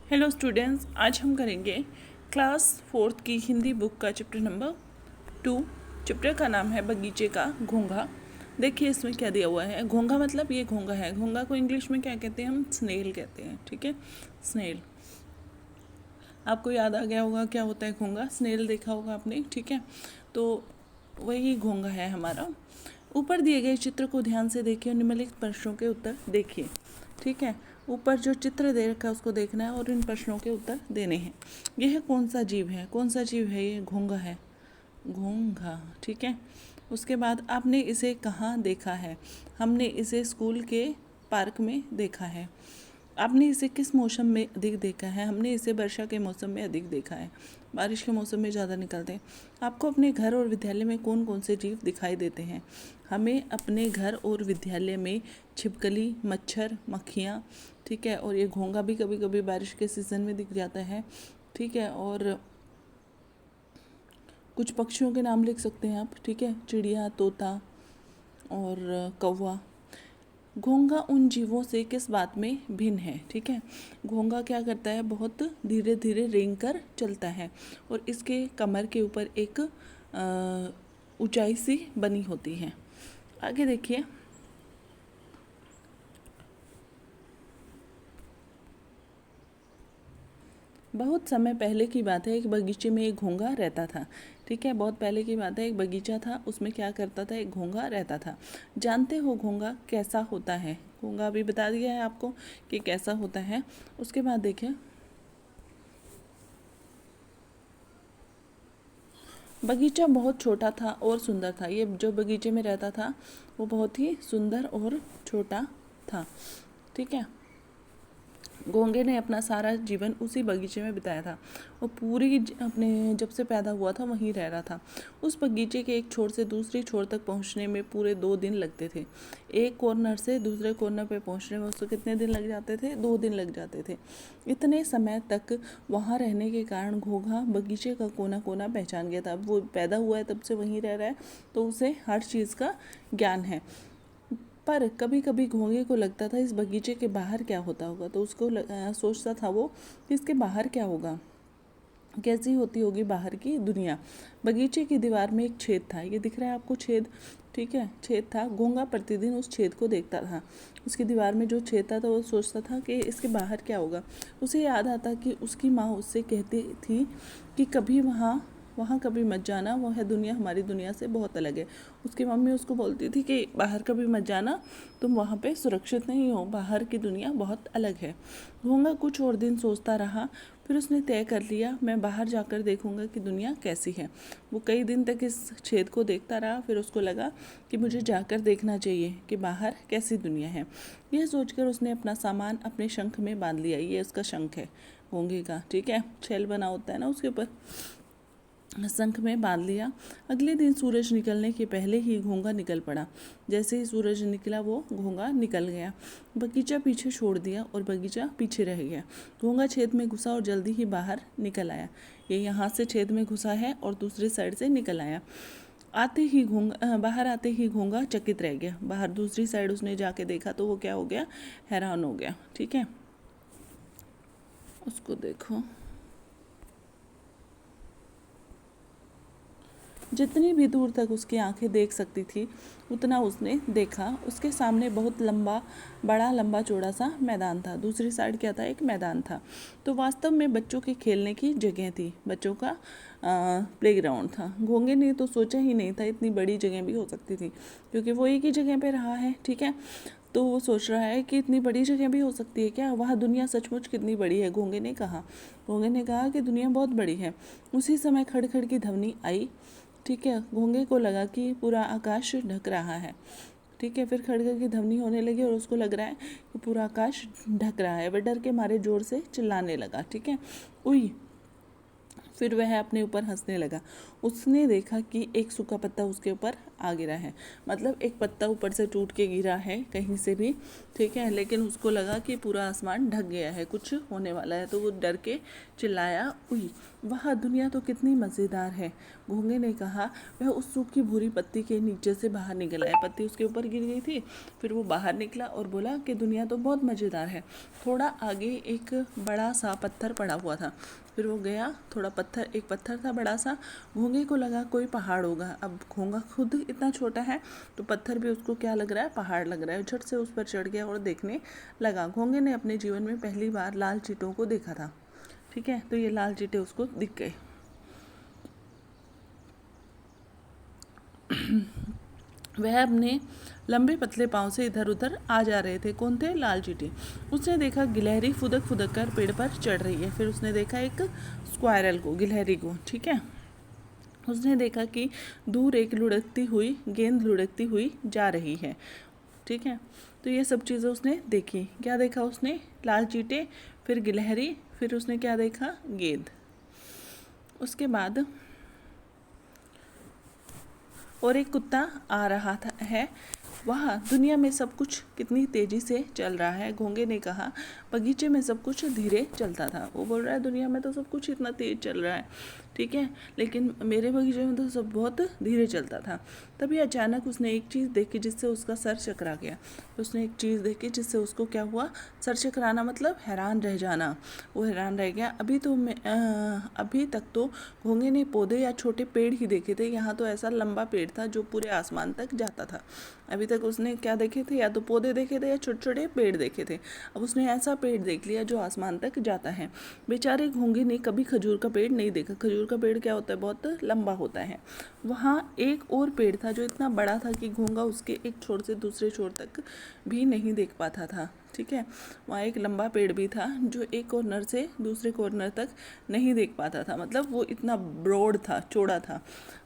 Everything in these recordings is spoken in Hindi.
हेलो स्टूडेंट्स, आज हम करेंगे क्लास फोर्थ की हिंदी बुक का चैप्टर नंबर 2। चैप्टर का नाम है बगीचे का घोंघा। देखिए इसमें क्या दिया हुआ है। घोंघा मतलब ये घोंघा है। घोंघा को इंग्लिश में क्या कहते हैं? हम स्नेल कहते हैं। ठीक है, स्नेल। आपको याद आ गया होगा क्या होता है घोंघा। स्नेल देखा होगा आपने। ठीक है, तो वही घोंघा है हमारा। ऊपर दिए गए चित्र को ध्यान से देखिए और निम्नलिखित प्रश्नों के उत्तर देखिए। ठीक है, ऊपर जो चित्र दे रखा है उसको देखना है और इन प्रश्नों के उत्तर देने हैं। यह कौन सा जीव है? कौन सा जीव है? ये घोंघा है, घोंघा। ठीक है, उसके बाद आपने इसे कहाँ देखा है? हमने इसे स्कूल के पार्क में देखा है। आपने इसे किस मौसम में अधिक देखा है? हमने इसे वर्षा के मौसम में अधिक देखा है। बारिश के मौसम में ज़्यादा निकलते हैं। आपको अपने घर और विद्यालय में कौन कौन से जीव दिखाई देते हैं? हमें अपने घर और विद्यालय में छिपकली, मच्छर, मक्खियाँ, ठीक है, और ये घोंघा भी कभी कभी बारिश के सीज़न में दिख जाता है। ठीक है, और कुछ पक्षियों के नाम लिख सकते हैं आप। ठीक है, चिड़िया, तोता और कौवा। घोंघा उन जीवों से किस बात में भिन्न है? ठीक है, घोंघा क्या करता है? बहुत धीरे धीरे रेंग कर चलता है और इसके कमर के ऊपर एक ऊंचाई सी बनी होती है। आगे देखिए, बहुत समय पहले की बात है, एक बगीचे में एक घोंघा रहता था। ठीक है, बहुत पहले की बात है, एक बगीचा था, उसमें क्या करता था? एक घोंघा रहता था। जानते हो घोंघा कैसा होता है? घोंघा अभी बता दिया है आपको कि कैसा होता है। उसके बाद देखिए, बगीचा बहुत छोटा था और सुंदर था। ये जो बगीचे में रहता था वो बहुत ही सुंदर और छोटा था। ठीक है, घोंघे ने अपना सारा जीवन उसी बगीचे में बिताया था। वो अपने जब से पैदा हुआ था वहीं रह रहा था। उस बगीचे के एक छोर से दूसरी छोर तक पहुंचने में पूरे 2 दिन लगते थे। एक कॉर्नर से दूसरे कॉर्नर पे पहुंचने में उसको कितने दिन लग जाते थे? 2 दिन लग जाते थे। इतने समय तक वहाँ रहने के कारण घोंघा बगीचे का कोना कोना पहचान गया था। अब वो पैदा हुआ है तब से वहीं रह रहा है, तो उसे हर चीज़ का ज्ञान है। पर कभी कभी घोंघे को लगता था इस बगीचे के बाहर क्या होता होगा, तो उसको सोचता था वो कि इसके बाहर क्या होगा, कैसी होती होगी बाहर की दुनिया। बगीचे की दीवार में एक छेद था। ये दिख रहा है आपको छेद? ठीक है, छेद था। घोंघा प्रतिदिन उस छेद को देखता था। उसकी दीवार में जो छेद था तो वो सोचता था कि इसके बाहर क्या होगा। उसे याद आता कि उसकी माँ उससे कहती थी कि कभी वहाँ वहाँ कभी मत जाना, वह दुनिया हमारी दुनिया से बहुत अलग है। उसकी मम्मी उसको बोलती थी कि बाहर कभी मत जाना, तुम वहाँ पे सुरक्षित नहीं हो, बाहर की दुनिया बहुत अलग है। घोंघा कुछ और दिन सोचता रहा, फिर उसने तय कर लिया मैं बाहर जाकर देखूंगा कि दुनिया कैसी है। वो कई दिन तक इस छेद को देखता रहा, फिर उसको लगा कि मुझे जाकर देखना चाहिए कि बाहर कैसी दुनिया है। यह सोचकर उसने अपना सामान अपने शंख में बांध लिया। ये उसका शंख है घोंघे का। ठीक है, छेल बना होता है ना उसके ऊपर, शंख में बांध लिया। अगले दिन सूरज निकलने के पहले ही घोंघा निकल पड़ा। जैसे ही सूरज निकला वो घोंघा निकल गया। बगीचा पीछे छोड़ दिया और बगीचा पीछे रह गया। घोंघा छेद में घुसा और जल्दी ही बाहर निकल आया। ये यहाँ से छेद में घुसा है और दूसरी साइड से निकल आया। बाहर आते ही घोंघा चकित रह गया। बाहर दूसरी साइड उसने जाके देखा तो वो क्या हो गया? हैरान हो गया। ठीक है, उसको देखो। जितनी भी दूर तक उसकी आंखें देख सकती थी उतना उसने देखा। उसके सामने बहुत बड़ा लंबा चौड़ा सा मैदान था। दूसरी साइड क्या था? एक मैदान था। तो वास्तव में बच्चों के खेलने की जगह थी, बच्चों का प्लेग्राउंड था। घोंघे ने तो सोचा ही नहीं था इतनी बड़ी जगह भी हो सकती थी, क्योंकि वो एक ही जगह पे रहा है। ठीक है, तो वो सोच रहा है कि इतनी बड़ी जगह भी हो सकती है क्या? वहाँ दुनिया सचमुच कितनी बड़ी है? घोंघे ने कहा। घोंघे ने कहा कि दुनिया बहुत बड़ी है। उसी समय खड़ की ध्वनि आई। ठीक है, घोंघे को लगा कि पूरा आकाश ढक रहा है। ठीक है, फिर खड़खड़ की ध्वनि होने लगी और उसको लग रहा है कि पूरा आकाश ढक रहा है। वह डर के मारे जोर से चिल्लाने लगा। ठीक है, उई। फिर वह अपने ऊपर हंसने लगा। उसने देखा कि एक सूखा पत्ता उसके ऊपर आ गिरा है, मतलब एक पत्ता ऊपर से टूट के गिरा है कहीं से भी, ठीक है। लेकिन उसको लगा कि पूरा आसमान ढक गया है, कुछ होने वाला है, तो वो डर के चिल्लाया, उई वाह दुनिया तो कितनी मज़ेदार है। घोंगे ने कहा। वह उस सूखी भूरी पत्ती के नीचे से बाहर निकल आया। पत्ती उसके ऊपर गिर गई थी, फिर वो बाहर निकला और बोला कि दुनिया तो बहुत मज़ेदार है। थोड़ा आगे एक बड़ा सा पत्थर पड़ा हुआ था, फिर वो गया, थोड़ा पत्थर, एक पत्थर था बड़ा सा। घोंगे को लगा कोई पहाड़ होगा। अब घोंगा खुद इतना छोटा है तो पत्थर भी उसको क्या लग रहा है, पहाड़ लग रहा है। झट से उस पर चढ़ गया और देखने लगा। घोंगे ने अपने जीवन में पहली बार लाल चींटों को देखा था, ठीक है। तो ये लाल चींटे उसको दिख गए। वह अपने लंबे पतले पाँव से इधर उधर आ जा रहे थे। कौन थे? लाल चींटे। उसने देखा गिलहरी फुदक फुदक कर पेड़ पर चढ़ रही है। फिर उसने देखा एक स्क्वायरल को, गिलहरी को, ठीक है। उसने देखा कि दूर एक लुढ़कती हुई गेंद लुढ़कती हुई जा रही है, ठीक है। तो ये सब चीज़ें उसने देखी। क्या देखा उसने? लाल चींटे, फिर गिलहरी, फिर उसने क्या देखा? गेंद। उसके बाद और एक कुत्ता आ रहा था है। वाह दुनिया में सब कुछ कितनी तेज़ी से चल रहा है। घोंगे ने कहा। बगीचे में सब कुछ धीरे चलता था। वो बोल रहा है दुनिया में तो सब कुछ इतना तेज़ चल रहा है, ठीक है, लेकिन मेरे बगीचे में तो सब बहुत धीरे चलता था। तभी अचानक उसने एक चीज़ देखी जिससे उसका सर चकरा गया। उसने एक चीज़ देखी जिससे उसको क्या हुआ? सर चकराना मतलब हैरान रह जाना। वो हैरान रह गया। अभी तक तो घोंगे ने पौधे या छोटे पेड़ ही देखे थे, यहाँ तो ऐसा लंबा पेड़ था जो पूरे आसमान तक जाता था। अभी तक उसने क्या देखे थे? या तो पौधे देखे थे या छोटे छोटे पेड़ देखे थे। अब उसने ऐसा पेड़ देख लिया जो आसमान तक जाता है। बेचारे घोंगे ने कभी खजूर का पेड़ नहीं देखा। खजूर का पेड़ क्या होता है? बहुत लंबा होता है। वहाँ एक और पेड़ था जो इतना बड़ा था कि घोंगा उसके एक छोर से दूसरे छोर तक भी नहीं देख पाता था, ठीक है। वहाँ एक लंबा पेड़ भी था जो एक कॉर्नर से दूसरे कॉर्नर तक नहीं देख पाता था, मतलब वो इतना ब्रॉड था, चौड़ा था।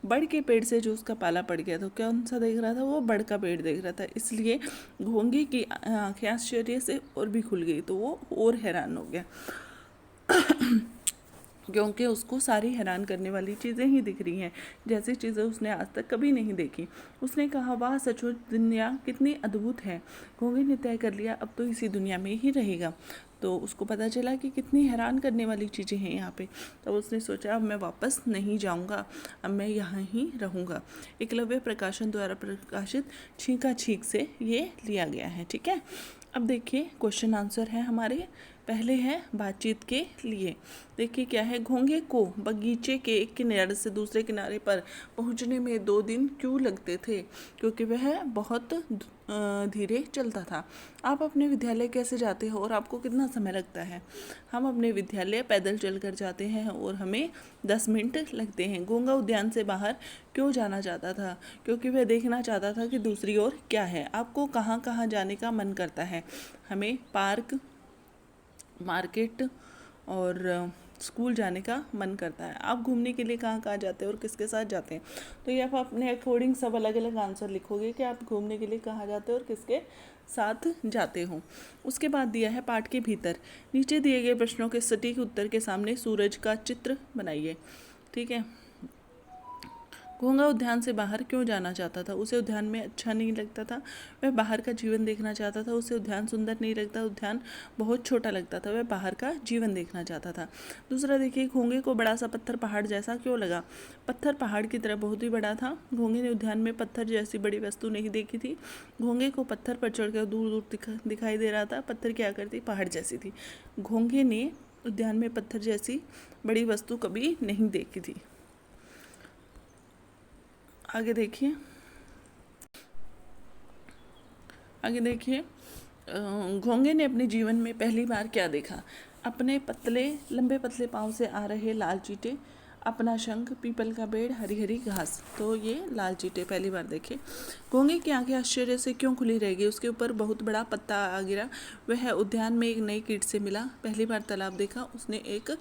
बड़ के पेड़ से जो उसका पाला पड़ गया तो कौन सा देख रहा था? वो बड़ का पेड़ देख रहा था। इसलिए घोंगे की आंखें आश्चर्य से और भी खुल गई, तो वो और हैरान हो गया क्योंकि उसको सारी हैरान करने वाली चीज़ें ही दिख रही हैं, जैसी चीज़ें उसने आज तक कभी नहीं देखी। उसने कहा वाह सचमुच दुनिया कितनी अद्भुत है। घोंगे ने तय कर लिया अब तो इसी दुनिया में ही रहेगा। तो उसको पता चला कि कितनी हैरान करने वाली चीज़ें हैं यहाँ पे। तब उसने सोचा अब मैं वापस नहीं जाऊँगा, अब मैं यहाँ ही रहूँगा। एकलव्य प्रकाशन द्वारा प्रकाशित छींका छींक से ये लिया गया है, ठीक है। अब देखिए क्वेश्चन आंसर है हमारे। पहले है बातचीत के लिए। देखिए क्या है? घोंगे को बगीचे के एक किनारे से दूसरे किनारे पर पहुंचने में 2 दिन क्यों लगते थे? क्योंकि वह बहुत धीरे चलता था। आप अपने विद्यालय कैसे जाते हो और आपको कितना समय लगता है? हम अपने विद्यालय पैदल चलकर जाते हैं और हमें 10 मिनट लगते हैं। घोंगा उद्यान से बाहर क्यों जाना चाहता था? क्योंकि वह देखना चाहता था कि दूसरी ओर क्या है। आपको कहाँ कहाँ जाने का मन करता है? हमें पार्क, मार्केट और स्कूल जाने का मन करता है। आप घूमने के लिए कहाँ कहाँ जाते हैं और किसके साथ जाते हैं? तो ये आप अपने अकॉर्डिंग सब अलग अलग आंसर लिखोगे कि आप घूमने के लिए कहाँ जाते हो और किसके साथ जाते हो। उसके बाद दिया है पाठ के भीतर। नीचे दिए गए प्रश्नों के सटीक उत्तर के सामने सूरज का चित्र बनाइए, ठीक है। घोंगा उद्यान से बाहर क्यों जाना चाहता था? उसे उद्यान में अच्छा नहीं लगता था, वह बाहर का जीवन देखना चाहता था। उसे उद्यान सुंदर नहीं लगता, उद्यान बहुत छोटा लगता था, वह बाहर का जीवन देखना चाहता था। दूसरा देखिए, घोंगे को बड़ा सा पत्थर पहाड़ जैसा क्यों लगा? पत्थर पहाड़ की तरह बहुत ही बड़ा था। घोंगे ने उद्यान में पत्थर जैसी बड़ी वस्तु नहीं देखी थी। घोंगे को पत्थर पर चढ़कर दूर दूर दिखाई दे रहा था। पत्थर क्या करती? पहाड़ जैसी थी। घोंगे ने उद्यान में पत्थर जैसी बड़ी वस्तु कभी नहीं देखी थी। आगे देखिए, घोंगे ने अपने जीवन में पहली बार क्या देखा? अपने लंबे पतले पाँव से आ रहे लाल चींटे, अपना शंख, पीपल का पेड़, हरी हरी घास। तो ये लाल चींटे पहली बार देखे। घोंगे की आंखें आश्चर्य से क्यों खुली रह गई? उसके ऊपर बहुत बड़ा पत्ता आ गिरा। वह उद्यान में एक नई कीट से मिला। पहली बार तालाब देखा। उसने एक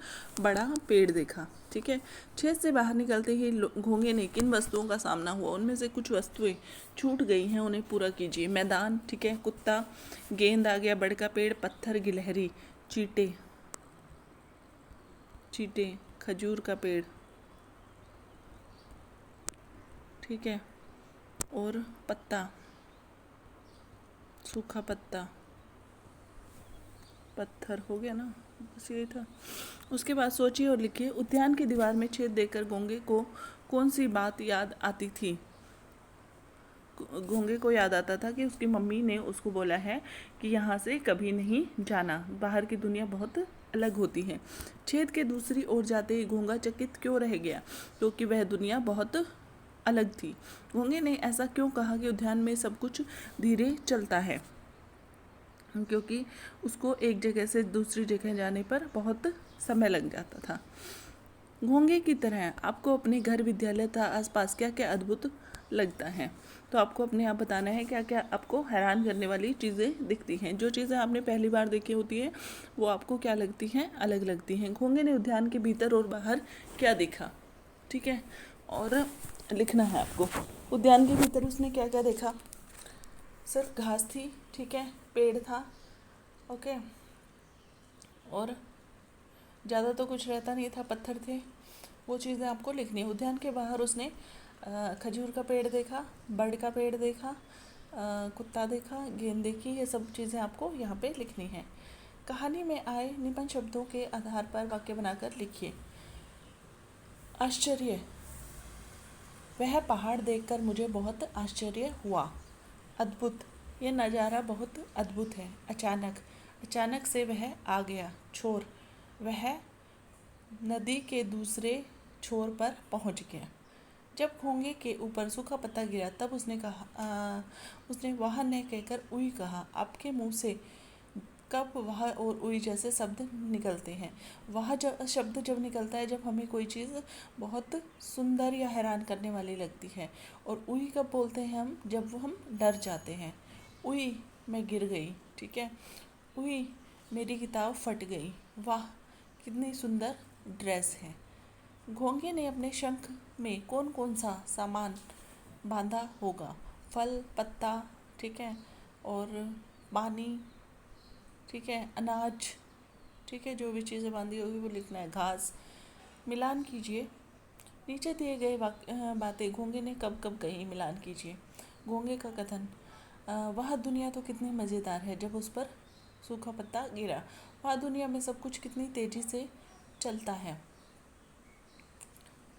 बड़ा पेड़ देखा, ठीक है। छेद से बाहर निकलते ही घोंगे ने किन वस्तुओं का सामना हुआ? उनमें से कुछ वस्तुएं छूट गई हैं, उन्हें पूरा कीजिए। मैदान, ठीक है, कुत्ता, गेंद आ गया, बड़ का पेड़, पत्थर, गिलहरी, चींटे, खजूर का पेड़, ठीक है, और पत्ता, सूखा पत्ता, पत्थर हो गया ना, बस यही था। उसके बाद सोचिए और लिखिए, उद्यान की दीवार में छेद देखकर घोंगे को कौन सी बात याद आती थी। घोंगे को याद आता था कि उसकी मम्मी ने उसको बोला है कि यहाँ से कभी नहीं जाना, बाहर की दुनिया बहुत अलग होती है। छेद के दूसरी ओर जाते ही घोंगा चकित क्यों रह गया, क्योंकि वह दुनिया बहुत अलग थी। घोंगे ने ऐसा क्यों कहा कि उद्यान में सब कुछ धीरे चलता है, क्योंकि उसको एक जगह से दूसरी जगह जाने पर बहुत समय लग जाता था। घोंगे की तरह आपको अपने घर, विद्यालय तथा आसपास क्या क्या अद्भुत लगता है। तो आपको अपने आप बताना है क्या क्या आपको हैरान करने वाली चीज़ें दिखती हैं। जो चीज़ें आपने पहली बार देखी होती है वो आपको क्या लगती हैं, अलग लगती हैं। घोंगे ने उद्यान के भीतर और बाहर क्या देखा, ठीक है, और लिखना है आपको। उद्यान के भीतर उसने क्या क्या देखा, सिर्फ घास थी, ठीक है, पेड़ था, ओके, और ज़्यादा तो कुछ रहता नहीं था, पत्थर थे, वो चीज़ें आपको लिखनी है। उद्यान के बाहर उसने खजूर का पेड़ देखा, बर्ड का पेड़ देखा, कुत्ता देखा, गेंद देखी, ये सब चीज़ें आपको यहाँ पे लिखनी है। कहानी में आए निबंध शब्दों के आधार पर वाक्य बनाकर लिखिए। आश्चर्य, वह पहाड़ देखकर मुझे बहुत आश्चर्य हुआ। अद्भुत, यह नज़ारा बहुत अद्भुत है। अचानक, अचानक से वह आ गया। छोर, वह नदी के दूसरे छोर पर पहुंच गया। जब घोंगे के ऊपर सूखा पत्ता गिरा तब उसने वाह ने कहकर उई कहा। आपके मुंह से कब वाह और उई जैसे शब्द निकलते हैं? वाह शब्द जब निकलता है जब हमें कोई चीज़ बहुत सुंदर या हैरान करने वाली लगती है, और उई कब बोलते हैं हम, जब वो हम डर जाते हैं। उई, मैं गिर गई, ठीक है। उई, मेरी किताब फट गई। वाह, कितनी सुंदर ड्रेस है। घोंगे ने अपने शंख में कौन कौन सा सामान बांधा होगा? फल, पत्ता, ठीक है, और पानी, ठीक है, अनाज, ठीक है, जो भी चीज़ें बांधी होगी वो लिखना है। घास। मिलान कीजिए, नीचे दिए गए बातें घोंगे ने कब कब कही, मिलान कीजिए। घोंगे का कथन, वह दुनिया तो कितनी मज़ेदार है जब उस पर सूखा पत्ता गिरा। वह दुनिया में सब कुछ कितनी तेज़ी से चलता है।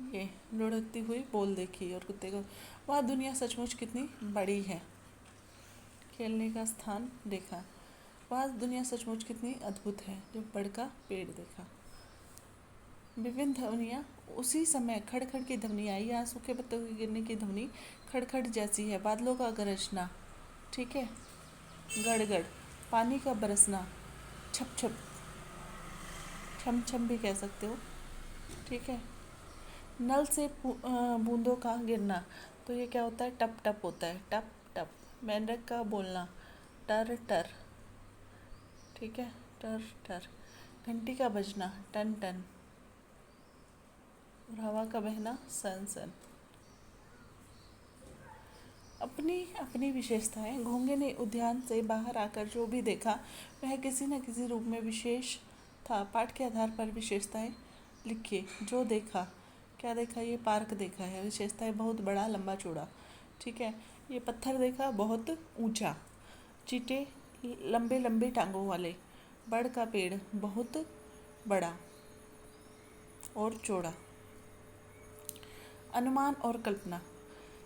ये लुढ़कती हुई बोल देखी, और कुत्ते को, वह दुनिया सचमुच कितनी बड़ी है। खेलने का स्थान देखा। वह दुनिया सचमुच कितनी अद्भुत है जब बड़ का पेड़ देखा। विभिन्न ध्वनियाँ, उसी समय खड़खड़ की ध्वनि आई। यहाँ सूखे पत्तों के गिरने की ध्वनि खड़खड़ जैसी है। बादलों का गरजना, ठीक है, गड़गड़। पानी का बरसना, छप छप, छम छम भी कह सकते हो, ठीक है। नल से बूंदों का गिरना, तो ये क्या होता है, टप टप होता है, टप टप। मेंढक का बोलना, टर टर, ठीक है, टर टर। घंटी का बजना, टन टन, और हवा का बहना, सन सन। अपनी अपनी विशेषताएं। घोंगे ने उद्यान से बाहर आकर जो भी देखा वह किसी न किसी रूप में विशेष था। पाठ के आधार पर विशेषताएं लिखिए। जो देखा, क्या देखा, ये पार्क देखा है, विशेषताएं बहुत बड़ा, लंबा चौड़ा, ठीक है। ये पत्थर देखा बहुत ऊंचा, चींटे लंबे लंबे टांगों वाले, बड़ का पेड़ बहुत बड़ा और चौड़ा। अनुमान और कल्पना,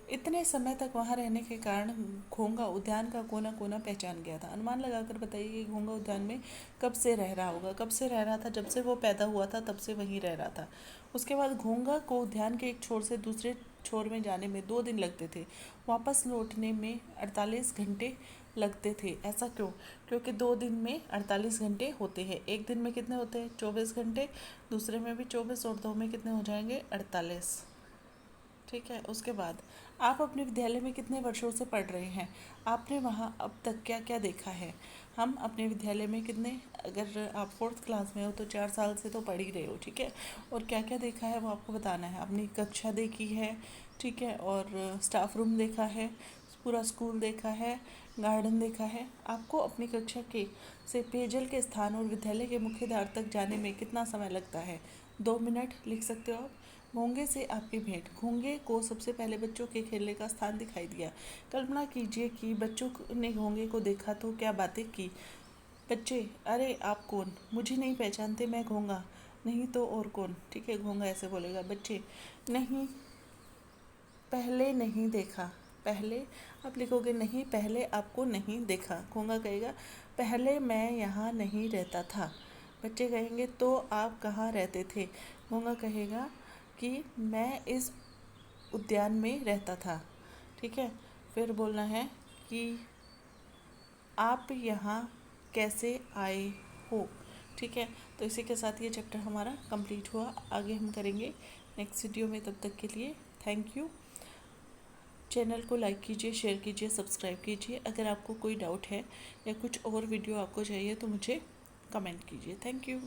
इतने समय तक वहाँ रहने के कारण घोंगा उद्यान का कोना कोना पहचान गया था। अनुमान लगाकर बताइए कि घोंगा उद्यान में कब से रह रहा होगा। कब से रह रहा था? जब से वो पैदा हुआ था तब से वहीं रह रहा था। उसके बाद घोंगा को उद्यान के एक छोर से दूसरे छोर में जाने में 2 दिन लगते थे, वापस लौटने में 48 घंटे लगते थे। ऐसा क्यों? क्योंकि 2 दिन में 48 घंटे होते हैं। एक दिन में कितने होते हैं? 24 घंटे, दूसरे में भी 24, और 2 में कितने हो जाएंगे? 48, ठीक है। उसके बाद आप अपने विद्यालय में कितने वर्षों से पढ़ रहे हैं? आपने वहाँ अब तक क्या क्या देखा है? हम अपने विद्यालय में कितने, अगर आप 4th क्लास में हो तो 4 साल से तो पढ़ ही रहे हो, ठीक है। और क्या क्या देखा है वो आपको बताना है। अपनी कक्षा देखी है, ठीक है, और स्टाफ रूम देखा है, पूरा स्कूल देखा है, गार्डन देखा है। आपको अपनी कक्षा के से पेयजल के स्थान और विद्यालय के मुख्य द्वार तक जाने में कितना समय लगता है? 2 मिनट लिख सकते हो आप। घोंगे से आपकी भेंट। घोंगे को सबसे पहले बच्चों के खेलने का स्थान दिखाई दिया। कल्पना कीजिए कि बच्चों ने घोंगे को देखा तो क्या बातें की। बच्चे, अरे आप कौन? मुझे नहीं पहचानते, मैं घोंगा। नहीं तो और कौन? ठीक है, घोंगा ऐसे बोलेगा। बच्चे, नहीं, पहले नहीं देखा। पहले आप लिखोगे नहीं, पहले आपको नहीं देखा। घोंगा कहेगा पहले मैं यहाँ नहीं रहता था। बच्चे कहेंगे तो आप कहाँ रहते थे? घोंगा कहेगा कि मैं इस उद्यान में रहता था। ठीक है, फिर बोलना है कि आप यहाँ कैसे आए हो। ठीक है, तो इसी के साथ ये चैप्टर हमारा कंप्लीट हुआ। आगे हम करेंगे नेक्स्ट वीडियो में। तब तक के लिए थैंक यू। चैनल को लाइक कीजिए, शेयर कीजिए, सब्सक्राइब कीजिए। अगर आपको कोई डाउट है या कुछ और वीडियो आपको चाहिए तो मुझे कमेंट कीजिए। Thank you.